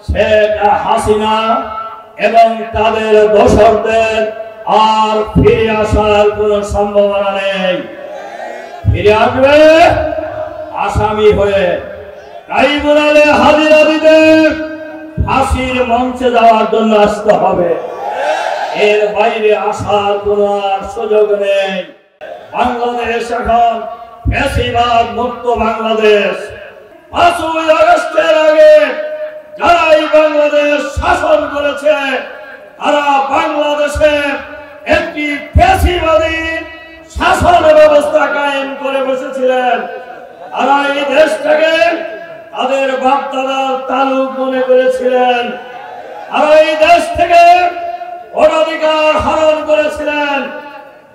শেখ হাসিনা এবং তাদের দোসরদের আর ফিরে আসার কোনো সম্ভাবনা নেই। ফিরে আসবে আসামি হয়ে ট্রাইব্যুনালে হাজিরা দিতে ফাঁসির মঞ্চে যাওয়ার জন্য আসতে হবে। এর বাইরে আসার কোনো আর সুযোগ নেই। বাংলাদেশ এখন ফ্যাসিবাদ মুক্ত বাংলাদেশ। 5ই আগস্টের আগে যারা এই বাংলাদেশ শাসন করেছে তারা বাংলাদেশে একটি ফ্যাসিবাদী শাসন ব্যবস্থা কায়েম করে বসেছিলেন। তারা এই দেশটাকে তাদের বাপদাদার তালুক মনে করেছিলেন। তারা এই দেশ থেকে ভোটাধিকার হরণ করেছিলেন।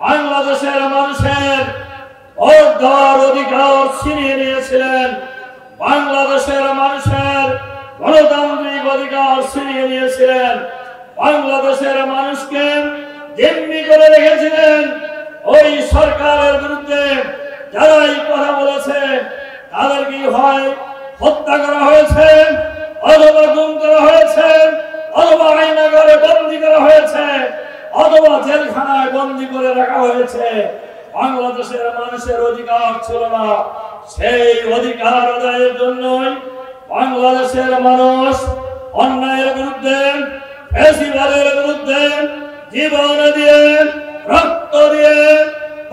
বাংলাদেশের মানুষের ভোট দেওয়ার অধিকার ছিনিয়ে নিয়েছিলেন। বাংলাদেশের মানুষের গণতান্ত্রিক অধিকার ছিনিয়ে নিয়েছিলেন। বাংলাদেশের মানুষকে জিম্মি করে রেখেছিলেন। ওই সরকারের বিরুদ্ধে যারা এই কথা বলেছে তাদেরকে হয় হত্যা করা হয়েছে, অথবা গুম করা হয়েছে, অথবা আয়নাঘরে বন্দী করা হয়েছে, অথবা জেলখানায় বন্দী করে রাখা হয়েছে। বাংলাদেশের মানুষের অধিকার ছিল না। সেই অধিকার আদায়ের জন্যই বাংলাদেশের মানুষ অন্যায়ের বিরুদ্ধে, ফ্যাসিবাদের বিরুদ্ধে জীবন দিয়ে, রক্ত দিয়ে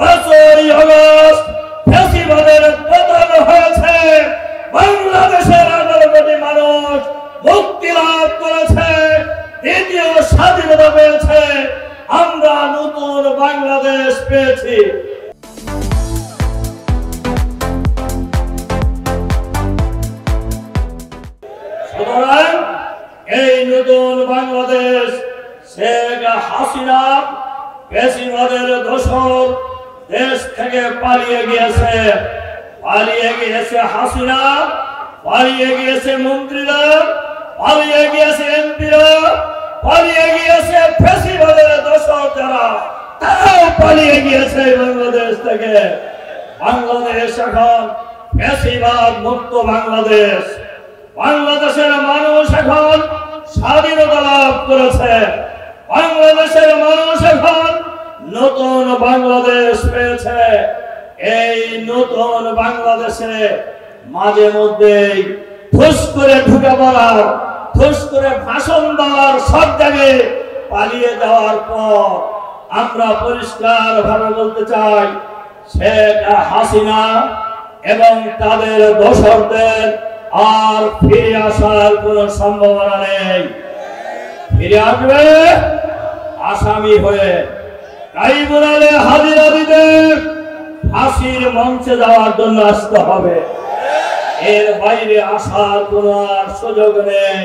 5ই আগস্ট ফ্যাসিবাদের পতন হয়েছে। বাংলাদেশের 18 কোটি মানুষ মুক্তি লাভ করেছে, দ্বিতীয় স্বাধীনতা পেয়েছে। আমরা নতুন বাংলাদেশ পেয়েছি। সুতরাং এই নতুন বাংলাদেশ শেখ হাসিনা ফ্যাসিবাদের দোসর দেশ থেকে পালিয়ে গিয়েছে। পালিয়ে গিয়েছে হাসিনা, পালিয়ে গিয়েছে মন্ত্রীরা, পালিয়ে গিয়েছে এমপিরা, পালিয়ে গিয়েছে ফ্যাসিবাদের দোসর যারা, তারাও পালিয়ে গিয়েছে বাংলাদেশ থেকে। বাংলাদেশ এখন ফ্যাসিবাদ মুক্ত বাংলাদেশ। বাংলাদেশের মানুষ এখন স্বাধীনতা লাভ করেছে। বাংলাদেশের মানুষ এখন নতুন বাংলাদেশ পেয়েছে। এই নতুন বাংলাদেশে মাঝে মধ্যেই ফুস করে ঢুকে পড়ার, ফুস করে ভাষণ দেওয়ার, সব জায়গায় পালিয়ে যাওয়ার পর আমরা পরিষ্কার ভাবে বলতে চাই, শেখ হাসিনা এবং তাদের দোসরদের আর ফিরে আসার কোন সম্ভাবনা নেই। ফিরে আসবে আসামি হয়ে ট্রাইব্যুনালে হাজিরা দিতে ফাঁসির মঞ্চে যাওয়ার জন্য আসতে হবে। এর বাইরে আসার কোন আর সুযোগ নেই।